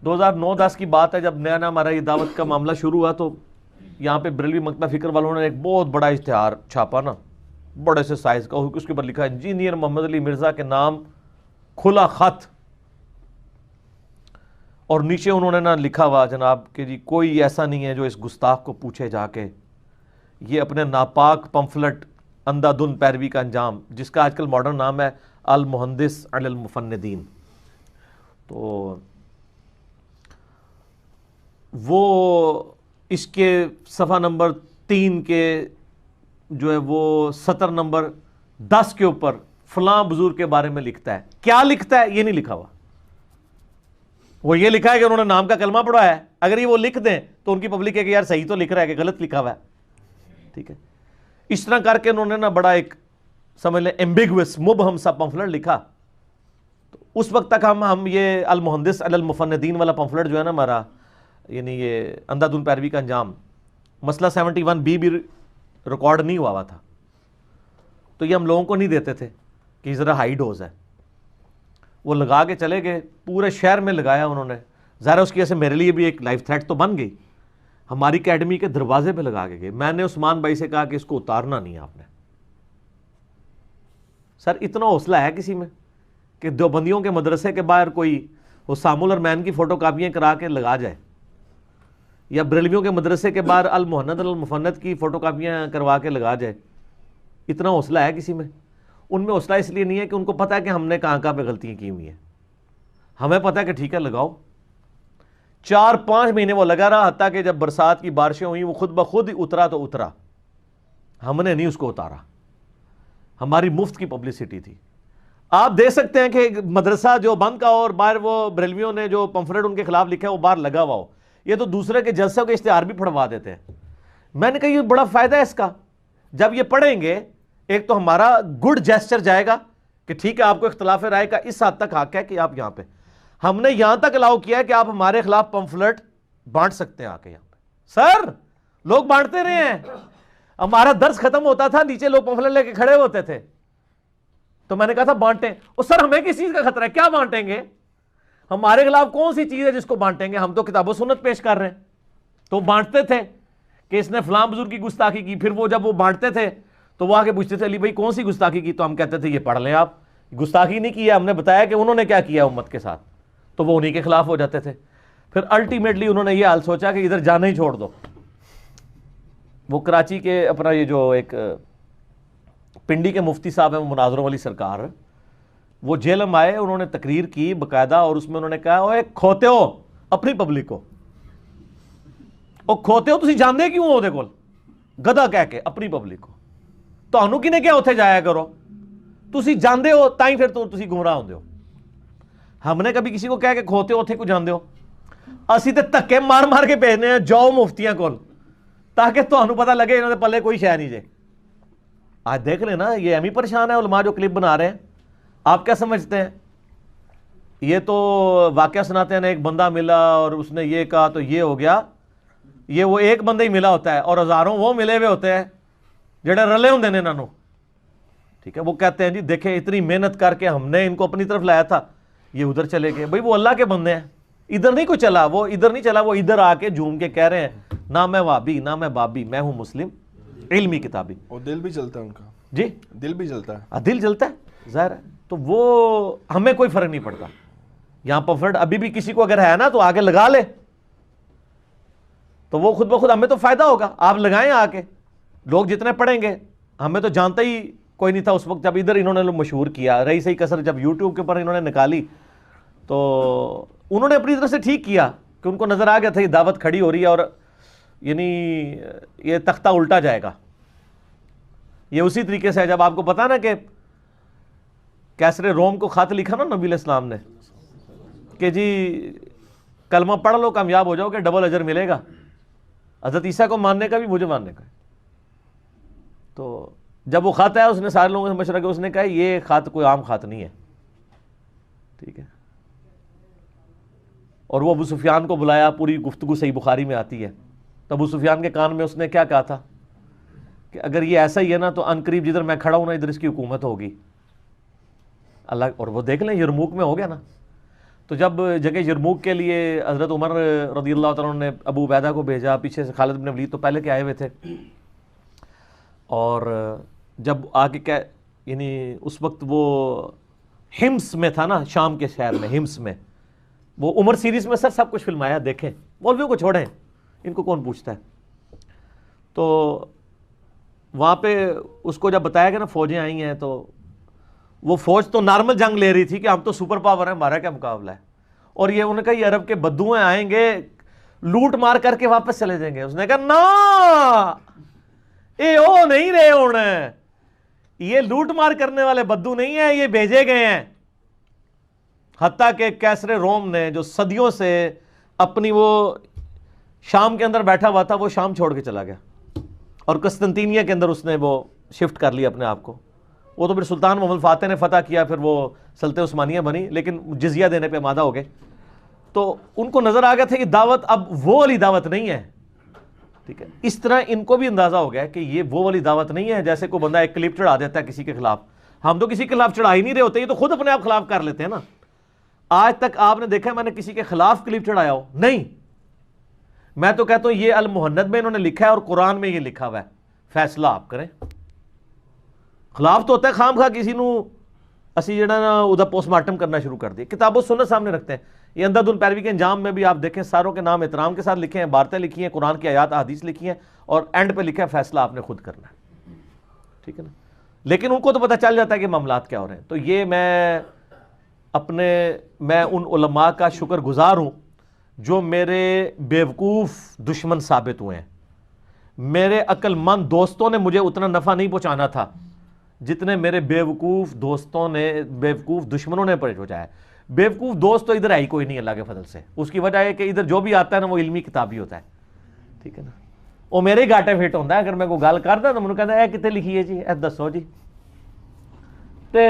2009-10 کی بات ہے، جب نیا نیا ہمارا یہ دعوت کا معاملہ شروع ہوا تو یہاں پہ بریلوی مکتبہ فکر والوں نے ایک بہت بڑا اشتہار چھاپا نا، بڑے سے سائز کا، اس کے اوپر لکھا انجینئر محمد علی مرزا کے نام کھلا خط، اور نیچے انہوں نے نا لکھا ہوا جناب کہ جی کوئی ایسا نہیں ہے جو اس گستاخ کو پوچھے جا کے یہ اپنے ناپاک پمفلٹ اندھا دھند پیروی کا انجام، جس کا آج کل ماڈرن نام ہے المحدث علی المفندین. تو وہ اس کے صفحہ نمبر 3 کے جو ہے وہ سطر نمبر 10 کے اوپر فلاں بزرگ کے بارے میں لکھتا ہے. کیا لکھتا ہے یہ نہیں لکھا ہوا، وہ یہ لکھا ہے کہ انہوں نے نام کا کلمہ پڑھا ہے. اگر یہ وہ لکھ دیں تو ان کی پبلک ہے کہ یار صحیح تو لکھ رہا ہے کہ غلط لکھا ہوا ہے. ٹھیک ہے، اس طرح کر کے انہوں نے نا بڑا ایک سمجھ لیں ایمبیگوس مبہم سا پمفلٹ لکھا. تو اس وقت تک ہم یہ المحدث علی المفندین والا پمفلٹ جو ہے نا ہمارا، یعنی یہ اندھا دھند پیروی کا انجام، مسئلہ 71B بھی ریکارڈ نہیں ہوا تھا. تو یہ ہم لوگوں کو نہیں دیتے تھے کہ ذرا ہائی ڈوز ہے. وہ لگا کے چلے گئے، پورے شہر میں لگایا انہوں نے. ظاہر اس کی وجہ سے میرے لیے بھی ایک لائف تھریٹ تو بن گئی. ہماری اکیڈمی کے دروازے پہ لگا کے گئے. میں نے عثمان بھائی سے کہا کہ اس کو اتارنا نہیں آپ نے. سر اتنا حوصلہ ہے کسی میں کہ دیوبندیوں کے مدرسے کے باہر کوئی حسام الرحمین کی فوٹو کاپیاں کرا کے لگا جائے، یا بریلویوں کے مدرسے کے باہر المحند المفند کی فوٹو کاپیاں کروا کے لگا جائے؟ اتنا حوصلہ ہے کسی میں؟ ان میں حوصلہ اس لیے نہیں ہے کہ ان کو پتہ ہے کہ ہم نے کہاں کہاں پہ غلطیاں کی ہوئی ہیں. ہمیں پتہ ہے کہ ٹھیک ہے لگاؤ. 4-5 مہینے وہ لگا رہا، حتیٰ کہ جب برسات کی بارشیں ہوئیں وہ خود بخود ہی اترا تو اترا. ہم نے نہیں اس کو اتارا، ہماری مفت کی پبلسٹی تھی. آپ دیکھ سکتے ہیں کہ مدرسہ جو بند کا اور باہر وہ بریلویوں نے جو پمفلٹ ان کے خلاف لکھا ہے وہ باہر لگا ہوا ہو. یہ تو دوسرے کے جلسوں کے اشتہار بھی پڑھوا دیتے ہیں. میں نے کہا یہ بڑا فائدہ ہے اس کا. جب یہ پڑھیں گے ایک تو ہمارا گڈ جیسچر جائے گا کہ ٹھیک ہے آپ کو اختلاف رائے کا اس حد تک حق ہے کہ آپ یہاں پہ، ہم نے یہاں تک الاؤ کیا ہے کہ آپ ہمارے خلاف پمفلٹ بانٹ سکتے ہیں آ کے یہاں پہ. سر لوگ بانٹتے رہے ہیں، ہمارا درس ختم ہوتا تھا نیچے لوگ پمفلٹ لے کے کھڑے ہوتے تھے. تو میں نے کہا تھا بانٹیں. اور سر ہمیں کس چیز کا خطرہ ہے؟ کیا بانٹیں گے؟ ہمارے خلاف کون سی چیز ہے جس کو بانٹیں گے؟ ہم تو کتاب و سنت پیش کر رہے ہیں. تو بانٹتے تھے کہ اس نے فلاں بزرگ کی گستاخی کی. پھر وہ جب وہ بانٹتے تھے تو وہ آگے پوچھتے تھے علی بھائی کون سی گستاخی کی؟ تو ہم کہتے تھے یہ پڑھ لیں آپ، گستاخی نہیں کی ہے، ہم نے بتایا کہ انہوں نے کیا کیا امت کے ساتھ. تو وہ انہی کے خلاف ہو جاتے تھے. پھر الٹیمیٹلی انہوں نے یہ حال سوچا کہ ادھر جانا ہی چھوڑ دو. وہ کراچی کے اپنا یہ جو ایک پنڈی کے مفتی صاحب ہیں مناظروں والی سرکار، وہ جیلم آئے، انہوں نے تقریر کی باقاعدہ، اور اس میں انہوں نے کہا اوے کھوتے ہو اپنی پبلک کو، او کھوتے ہو تسی جاندے کیوں ہو دے کول گدھا کہہ کے اپنی پبلک کو. تانوں کنے کیا اتھے جایا کرو، تسی جاندے ہو تائیں پھر تسی گمراہ ہوندے ہو. ہم نے کبھی کسی کو کہا کہ کھوتے ہو اتھے کو جاندے ہو؟ اسی تے تکے مار مار کے بھیجنے ہیں جاؤ مفتیاں کول تاکہ تانوں پتہ لگے انہوں نے پلے کوئی شے نہیں جے. آج دیکھ لیں نا یہ ایم ہی پریشان ہے علماء جو کلپ بنا رہے ہیں. آپ کیا سمجھتے ہیں؟ یہ تو واقعہ سناتے ہیں نا، ایک بندہ ملا اور اس نے یہ کہا تو یہ ہو گیا. یہ وہ ایک بندہ ہی ملا ہوتا ہے اور ہزاروں وہ ملے ہوئے ہوتے ہیں جڑے رلے ہوندے نے انہاں نوں. ٹھیک ہے، وہ کہتے ہیں جی دیکھیں اتنی محنت کر کے ہم نے ان کو اپنی طرف لایا تھا، یہ ادھر چلے گئے. بھائی وہ اللہ کے بندے ہیں، ادھر نہیں کوئی چلا، وہ ادھر نہیں چلا، وہ ادھر آ کے جھوم کے کہہ رہے ہیں نہ میں وابی نہ میں بابی، میں ہوں مسلم علمی کتابی. اور دل بھی جلتا ہے ان کا. جی دل بھی جلتا ہے. دل جلتا ہے ظاہر ہے. تو وہ ہمیں کوئی فرق نہیں پڑتا. یہاں پمفلٹ ابھی بھی کسی کو اگر ہے نا تو آگے لگا لے، تو وہ خود بخود ہمیں تو فائدہ ہوگا. آپ لگائیں آ کے، لوگ جتنے پڑھیں گے. ہمیں تو جانتا ہی کوئی نہیں تھا اس وقت جب ادھر انہوں نے مشہور کیا. رہی صحیح کسر جب یوٹیوب کے اوپر انہوں نے نکالی تو انہوں نے اپنی طرف سے ٹھیک کیا کہ ان کو نظر آ گیا تھا یہ دعوت کھڑی ہو رہی ہے اور یعنی یہ تختہ الٹا جائے گا. یہ اسی طریقے سے جب آپ کو پتا نا کہ کیسر روم کو خط لکھا نا نبی علیہ السلام نے کہ جی کلمہ پڑھ لو کامیاب ہو جاؤ کہ ڈبل اجر ملے گا. حضرت عیسیٰ کو ماننے کا بھی مجھے ماننے کا. تو جب وہ خط آیا اس نے سارے لوگوں سے مشورہ کیا، اس نے کہا یہ خط کوئی عام خط نہیں ہے. ٹھیک ہے، اور وہ ابو سفیان کو بلایا. پوری گفتگو صحیح بخاری میں آتی ہے. تو ابو سفیان کے کان میں اس نے کیا کہا تھا کہ اگر یہ ایسا ہی ہے نا تو عنقریب جدھر میں کھڑا ہوں نا ادھر اس کی حکومت ہوگی. اللہ، اور وہ دیکھ لیں یرموک میں ہو گیا نا. تو جب جگہ یرموک کے لیے حضرت عمر رضی اللہ تعالیٰ عنہ نے ابو عبیدہ کو بھیجا، پیچھے سے خالد بن ولید تو پہلے کے آئے ہوئے تھے، اور جب آگے یعنی اس وقت وہ ہمس میں تھا نا، شام کے شہر میں ہمس میں، وہ عمر سیریز میں سر سب کچھ فلمایا، دیکھیں، مولویوں کو چھوڑیں، ان کو کون پوچھتا ہے. تو وہاں پہ اس کو جب بتایا کہ نا فوجیں آئی ہیں، تو وہ فوج تو نارمل جنگ لے رہی تھی کہ ہم تو سپر پاور ہیں، ہمارا کیا مقابلہ ہے، اور یہ انہوں نے کہا یہ عرب کے بدوئیں آئیں گے لوٹ مار کر کے واپس چلے جائیں گے. اس نے کہا نا اے او نہیں رہے ہونے، یہ لوٹ مار کرنے والے بدو نہیں ہیں، یہ بھیجے گئے ہیں. حتیٰ کہ کیسر روم نے جو صدیوں سے اپنی وہ شام کے اندر بیٹھا ہوا تھا، وہ شام چھوڑ کے چلا گیا اور قسطنطینیہ کے اندر اس نے وہ شفٹ کر لیا اپنے آپ کو. وہ تو پھر سلطان محمد فاتح نے فتح کیا، پھر وہ سلطنت عثمانیہ بنی، لیکن جزیہ دینے پہ آمادہ ہو گئے. تو ان کو نظر آ گیا تھا کہ دعوت اب وہ والی دعوت نہیں ہے. ٹھیک ہے، اس طرح ان کو بھی اندازہ ہو گیا کہ یہ وہ والی دعوت نہیں ہے. جیسے کوئی بندہ ایک کلپ چڑھا دیتا ہے کسی کے خلاف، ہم تو کسی کے خلاف چڑھا ہی نہیں رہے ہوتے، یہ تو خود اپنے آپ خلاف کر لیتے ہیں نا. آج تک آپ نے دیکھا ہے میں نے کسی کے خلاف کلپ چڑھایا ہو؟ نہیں. میں تو کہتا ہوں یہ المحند میں انہوں نے لکھا ہے اور قرآن میں یہ لکھا ہوا ہے، فیصلہ آپ کریں. خلاف تو ہوتا ہے خام خواہ کسی نو اسی جڑا نا ادھر پوسٹ مارٹم کرنا شروع کر دی. کتاب و سنت سامنے رکھتے ہیں. یہ اندھا دھند پیروی کے انجام میں بھی آپ دیکھیں ساروں کے نام احترام کے ساتھ لکھے ہیں، باتیں لکھی ہیں، قرآن کی آیات احادیث لکھی ہیں، اور اینڈ پہ لکھا ہے فیصلہ آپ نے خود کرنا ہے. ٹھیک ہے نا. لیکن ان کو تو پتہ چل جاتا ہے کہ معاملات کیا ہو رہے ہیں. تو یہ میں ان علماء کا شکر گزار ہوں جو میرے بیوقوف دشمن ثابت ہوئے ہیں. میرے عقل مند دوستوں نے مجھے اتنا نفع نہیں پہنچانا تھا جتنے میرے بیوقوف دوستوں نے، بیوقوف دشمنوں نے پہنچایا ہے. بیوقوف دوست تو ادھر آئی کوئی نہیں اللہ کے فضل سے. اس کی وجہ ہے کہ ادھر جو بھی آتا ہے نا وہ علمی کتابی ہوتا ہے. ٹھیک ہے نا. وہ میرے ہی گاٹے فٹ ہوتا ہے. اگر میں کوئی گل کردا تو مجھے کہتا ہے کتنے لکھی ہے جی، اے دسو جی. تے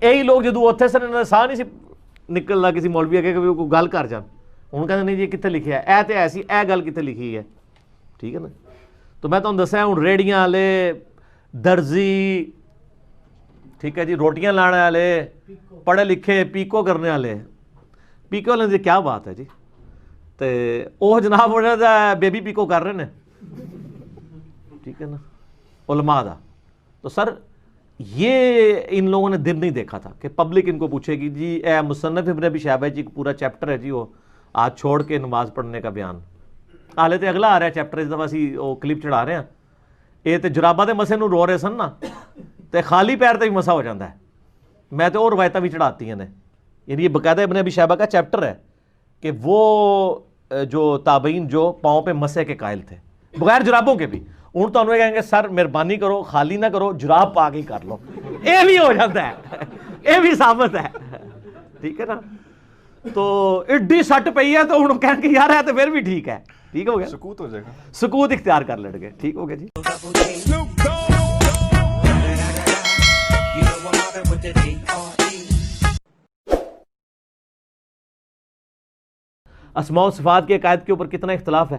یہی لوگ جدو اتنے سر ساہ نہیں سی نکلنا کسی مولوی اگے کہ کوئی گل کر جان، انہوں کہتے نہیں جی کتنے لکھیا ہے، اے تے ایسی اے گل کتنے لکھی ہے. ٹھیک ہے نا. تو میں تمہیں دسیا ہوں ریڑیاں والے، درزی، ٹھیک ہے جی، روٹیاں لانے والے، پڑھے لکھے، پیکو کرنے والے. پیکو والے دی کیا بات ہے جی. تے وہ جناب انہوں نے بیبی پیکو کر رہے ہیں. ٹھیک ہے نا، علماء دا. تو سر یہ ان لوگوں نے دن نہیں دیکھا تھا کہ پبلک ان کو پوچھے گی جی اے مصنف ابن ابی شیبہ جی پورا چیپٹر ہے جی وہ آج چھوڑ کے نماز پڑھنے کا بیان. حالے تے اگلا آ رہا ہے چیپٹر، اس دفعہ اسی وہ کلپ چڑھا رہے ہیں. یہ تے جرابہ دے مسے نو رو رہے سن نا، تے خالی پیر تے بھی مسا ہو جاتا ہے. میں تو اور روایتیں بھی چڑھاتی ہیں نے. یعنی یہ باقاعدہ ابن ابی شیبہ کا چیپٹر ہے کہ وہ جو تابعین جو پاؤں پہ مسے کے قائل تھے بغیر جرابوں کے بھی، ان تو انہوں کہیں گے سر مہربانی کرو خالی نہ کرو، جراب پا کے ہی کر لو. یہ بھی ہو جاتا ہے، یہ بھی ثابت ہے. ٹھیک ہے نا. تو ایڈی سٹ پئی ہے تو انہوں کہیں کہ یار ہے تو پھر بھی ٹھیک ہے. ٹھیک ہو گیا، سکوت ہو جائے گا، سکوت اختیار کر لڑ گئے. ٹھیک ہو گیا جی. اسماء و صفات کے عقائد کے اوپر کتنا اختلاف ہے.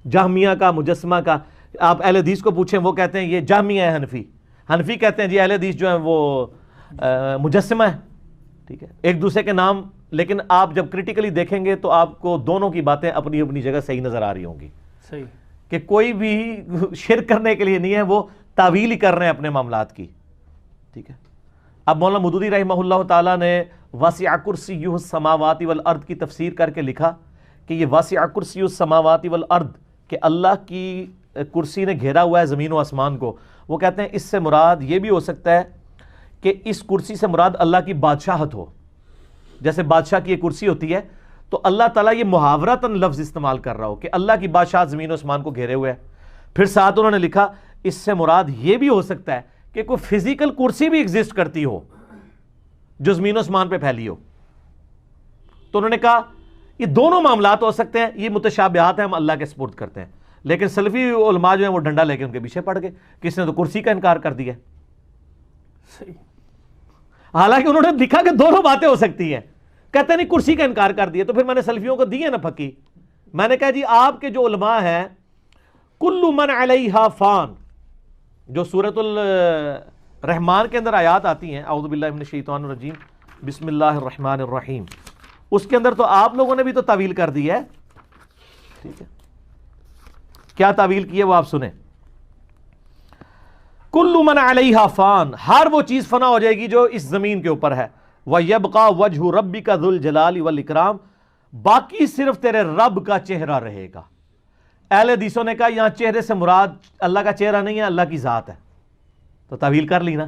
جہمیہ کا، مجسمہ کا. آپ اہل حدیث کو پوچھیں وہ کہتے ہیں یہ جہمیہ ہے، حنفی کہتے ہیں جی اہل حدیث جو ہیں وہ مجسمہ ہے. ٹھیک ہے، ایک دوسرے کے نام. لیکن آپ جب کریٹیکلی دیکھیں گے تو آپ کو دونوں کی باتیں اپنی اپنی جگہ صحیح نظر آ رہی ہوں گی. صحیح کہ کوئی بھی شرک کرنے کے لیے نہیں ہے، وہ تعویل ہی کر رہے ہیں اپنے معاملات کی. ٹھیک ہے. اب مولانا مودودی رحمہ اللہ تعالیٰ نے واسع کرسیہ السماوات والارض کی تفسیر کر کے لکھا کہ یہ واسع کرسیہ السماوات والارض کہ اللہ کی کرسی نے گھیرا ہوا ہے زمین و آسمان کو. وہ کہتے ہیں اس سے مراد یہ بھی ہو سکتا ہے کہ اس کرسی سے مراد اللہ کی بادشاہت ہو. جیسے بادشاہ کی یہ کرسی ہوتی ہے تو اللہ تعالیٰ یہ محاورتاً لفظ استعمال کر رہا ہو کہ اللہ کی بادشاہت زمین و آسمان کو گھیرے ہوئے ہے. پھر ساتھ انہوں نے لکھا اس سے مراد یہ بھی ہو سکتا ہے کہ کوئی فزیکل کرسی بھی ایگزسٹ کرتی ہو جو زمین و آسمان پہ پھیلی ہو. تو انہوں نے کہا یہ دونوں معاملات ہو سکتے ہیں، یہ متشابہات ہیں، ہم اللہ کے سپرد کرتے ہیں. لیکن سلفی علماء جو ہیں وہ ڈنڈا لے کے ان کے پیچھے پڑ گئے، کس نے تو کرسی کا انکار کر دیا. صحیح. حالانکہ انہوں نے لکھا کہ دونوں باتیں ہو سکتی ہیں. کہتے نہیں کرسی کا انکار کر دیا. تو پھر میں نے سلفیوں کو دی ہے نا پھکی. میں نے کہا جی آپ کے جو علماء ہیں کل من علیہا فان، جو سورۃ الرحمن کے اندر آیات آتی ہیں، اعوذ باللہ من الشیطان الرجیم، بسم اللہ الرحمن الرحیم، اس کے اندر تو آپ لوگوں نے بھی تو تعویل کر دی ہے. ٹھیک ہے, کیا تعویل کی ہے وہ آپ سنیں. کل من علیہا فان, ہر وہ چیز فنا ہو جائے گی جو اس زمین کے اوپر ہے. وَيَبْقَى وَجْهُ رَبِّكَ ذُو الْجَلَالِ وَالْإِكْرَامِ, باقی صرف تیرے رب کا چہرہ رہے گا. اہل حدیثوں نے کہا یہاں چہرے سے مراد اللہ کا چہرہ نہیں ہے, اللہ کی ذات ہے. تو تعویل کر لی نا,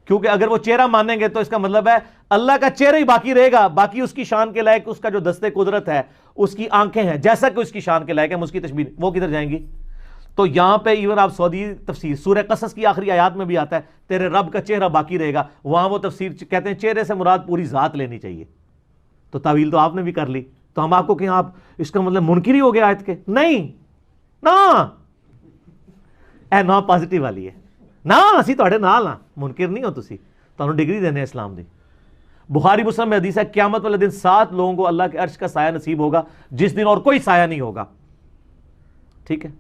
کیونکہ اگر وہ چہرہ مانیں گے تو اس کا مطلب ہے اللہ کا چہرہ ہی باقی رہے گا, باقی اس کی شان کے لائق اس کا جو دستے قدرت ہے, اس کی آنکھیں ہیں جیسا کہ اس کی شان کے لائق ہے, ہم اس کی تشبیہ وہ کدھر جائیں گی. تو یہاں پہ ایون آپ سعودی تفسیر سورہ قصص کی آخری آیات میں بھی آتا ہے تیرے رب کا چہرہ باقی رہے گا, وہاں وہ تفسیر کہتے ہیں چہرے سے مراد پوری ذات لینی چاہیے. تو تعویل تو آپ نے بھی کر لی, تو ہم آپ کو کہیں آپ اس کا مطلب منکر ہی ہو گیا آیت کے, نہیں نا, اے نا پازیٹیو والی ہے نا, اسی تواڈے نال ہاں, منکر نہیں ہو تسی, تانوں ڈگری دینے اسلام دی. بخاری مسلم میں حدیث ہے قیامت والے دن 7 لوگوں کو اللہ کے عرش کا سایہ نصیب ہوگا جس دن اور کوئی سایہ نہیں ہوگا. ٹھیک ہے,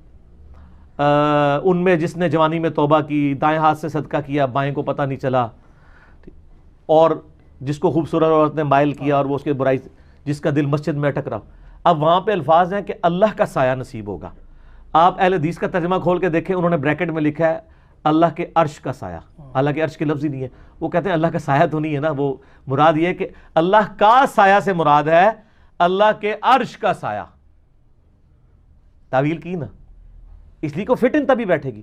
ان میں جس نے جوانی میں توبہ کی, دائیں ہاتھ سے صدقہ کیا, بائیں کو پتہ نہیں چلا, اور جس کو خوبصورت عورت نے مائل کیا اور وہ اس کے برائی, جس کا دل مسجد میں اٹک رہا. اب وہاں پہ الفاظ ہیں کہ اللہ کا سایہ نصیب ہوگا. آپ اہل حدیث کا ترجمہ کھول کے دیکھیں, انہوں نے بریکٹ میں لکھا ہے اللہ کے عرش کا سایہ. اللہ کے عرش کے لفظ ہی نہیں ہے, وہ کہتے ہیں اللہ کا سایہ تو نہیں ہے نا, وہ مراد یہ ہے کہ اللہ کا سایہ سے مراد ہے اللہ کے عرش کا سایہ. تعویل کی نا, اس لیے کو فٹ ان تبھی بیٹھے گی.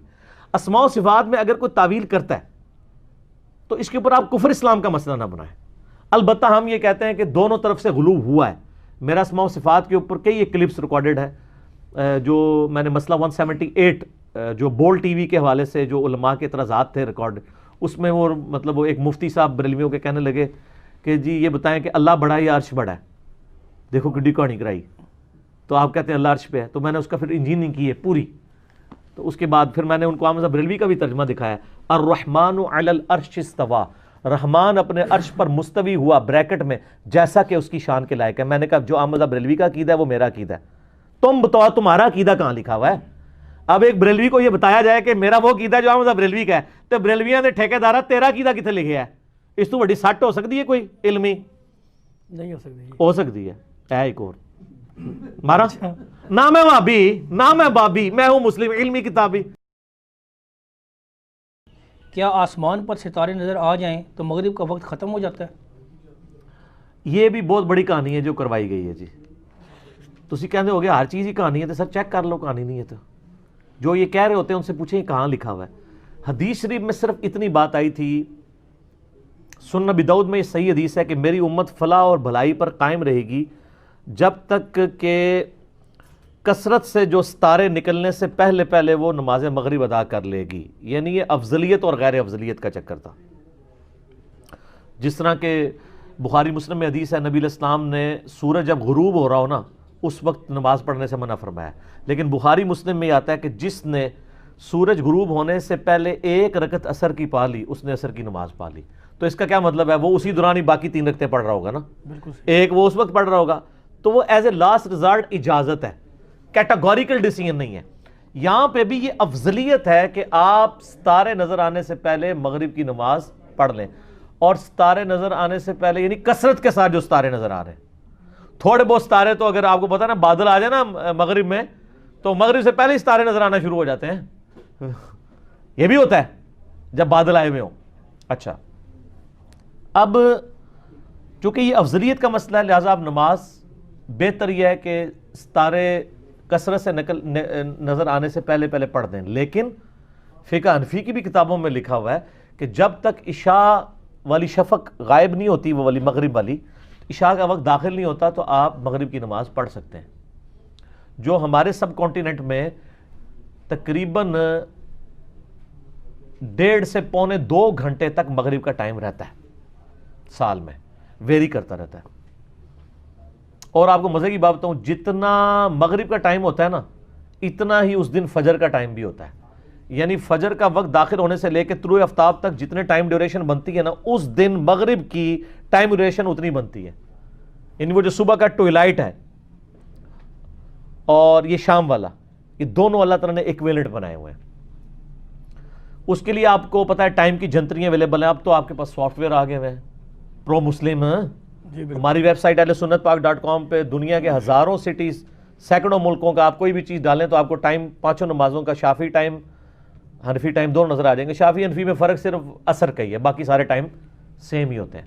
اسماء و صفات میں اگر کوئی تعویل کرتا ہے تو اس کے اوپر آپ کفر اسلام کا مسئلہ نہ بنائیں. البتہ ہم یہ کہتے ہیں کہ دونوں طرف سے غلو ہوا ہے. میرا اسماء و صفات کے اوپر کئی کلپس ریکارڈڈ ہے, جو میں نے مسئلہ 178 جو بول ٹی وی کے حوالے سے جو علماء کے اعتراضات تھے ریکارڈ, اس میں وہ مطلب وہ ایک مفتی صاحب بریلویوں کے کہنے لگے کہ جی یہ بتائیں کہ اللہ بڑا ہے یا عرش بڑا ہے. دیکھو کڈی کہانی کرائی, تو آپ کہتے ہیں اللہ عرش پہ ہے, تو میں نے اس کا پھر انجینئرنگ کی ہے پوری. تو اس کے بعد پھر میں نے ان کو احمد بریلوی کا بھی ترجمہ دکھایا, الرحمن علی العرش استوى, رحمان اپنے عرش پر مستوی ہوا بریکٹ میں جیسا کہ اس کی شان کے لائق ہے. میں نے کہا جو احمد بریلوی کا عقیدہ ہے وہ میرا عقیدہ ہے, تم بتاؤ تمہارا عقیدہ کہاں لکھا ہوا ہے. اب ایک بریلوی کو یہ بتایا جائے کہ میرا وہ عقیدہ جو احمد بریلوی کا ہے, تو بریلویاں دے ٹھیکیدارا تیرا عقیدہ کتنے لکھیا ہے؟ اس تو بڑی سٹ ہو سکتی ہے کوئی علمی؟ نہیں ہو سکتی. ہو سکتی ہے. اے ایک اور مارا نہ میں وابی نہ میں بابی, میں ہوں مسلم علمی کتابی. کیا آسمان پر ستارے نظر آ جائیں تو مغرب کا وقت ختم ہو جاتا ہے؟ یہ بھی بہت بڑی کہانی ہے جو کروائی گئی ہے جی. تسی کہندے ہو گیا ہر چیز ہی کہانی ہے, تو سر چیک کر لو کہانی نہیں ہے. تو جو یہ کہہ رہے ہوتے ہیں ان سے پوچھیں کہاں لکھا ہوا ہے. حدیث شریف میں صرف اتنی بات آئی تھی, سنن نبی داؤد میں یہ صحیح حدیث ہے کہ میری امت فلاح اور بھلائی پر قائم رہے گی جب تک کہ کثرت سے جو ستارے نکلنے سے پہلے پہلے وہ نماز مغرب ادا کر لے گی. یعنی یہ افضلیت اور غیر افضلیت کا چکر تھا. جس طرح کہ بخاری مسلم میں حدیث ہے نبی علیہ السلام نے سورج جب غروب ہو رہا ہو نا اس وقت نماز پڑھنے سے منع فرمایا. لیکن بخاری مسلم میں آتا ہے کہ جس نے سورج غروب ہونے سے پہلے 1 رکعت عصر کی پا لی اس نے عصر کی نماز پا لی. تو اس کا کیا مطلب ہے, وہ اسی دوران ہی باقی 3 رکعتیں پڑھ رہا ہوگا نا, بالکل ایک وہ اس وقت پڑھ رہا ہوگا. تو وہ ایز اے لاسٹ ریزلٹ اجازت ہے, کیٹاگوریکل ڈیسیژن نہیں ہے. یہاں پہ بھی یہ افضلیت ہے کہ آپ ستارے نظر آنے سے پہلے مغرب کی نماز پڑھ لیں, اور ستارے نظر آنے سے پہلے یعنی کثرت کے ساتھ جو ستارے نظر آ رہے ہیں. تھوڑے بہت ستارے تو اگر آپ کو پتا نا بادل آ جائے نا مغرب میں تو مغرب سے پہلے ہی ستارے نظر آنا شروع ہو جاتے ہیں. یہ بھی ہوتا ہے جب بادل آئے ہوئے ہوں. اچھا, اب چونکہ یہ افضلیت کا مسئلہ ہے لہٰذا آپ نماز بہتر یہ ہے کہ ستارے کثرت سے نظر آنے سے پہلے پہلے پڑھ دیں. لیکن فقہ حنفی کی بھی کتابوں میں لکھا ہوا ہے کہ جب تک عشاء والی شفق غائب نہیں ہوتی, وہ والی مغرب والی عشاء کا وقت داخل نہیں ہوتا, تو آپ مغرب کی نماز پڑھ سکتے ہیں. جو ہمارے سب کانٹیننٹ میں تقریباً 1.5 سے 1.25 گھنٹے تک مغرب کا ٹائم رہتا ہے سال میں, ویری کرتا رہتا ہے. اور آپ کو مزے کی بات بتاؤں, جتنا مغرب کا ٹائم ہوتا ہے نا اتنا ہی اس دن فجر کا ٹائم بھی ہوتا ہے. یعنی فجر کا وقت داخل ہونے سے لے کے طلوع آفتاب تک جتنے ٹائم ڈیوریشن بنتی ہے نا اس دن مغرب کی ٹائم ڈیوریشن اتنی بنتی ہے. یعنی وہ جو صبح کا ٹوائلائٹ ہے اور یہ شام والا, یہ دونوں اللہ تعالیٰ نے ایکویلنٹ بنائے ہوئے ہیں. اس کے لیے آپ کو پتا ہے ٹائم کی جنتریاں اویلیبل ہیں. اب تو آپ کے پاس سافٹ ویئر آ گئے ہوئے ہیں, پرو مسلم جی بالکل. ہماری ویب سائٹ ahlsunnatpak.com پہ دنیا کے ہزاروں سٹیز سینکڑوں ملکوں کا آپ کوئی بھی چیز ڈالیں تو آپ کو ٹائم پانچوں نمازوں کا شافی ٹائم حنفی ٹائم دونوں نظر آ جائیں گے. شافی حنفی میں فرق صرف عصر کا ہی ہے, باقی سارے ٹائم سیم ہی ہوتے ہیں.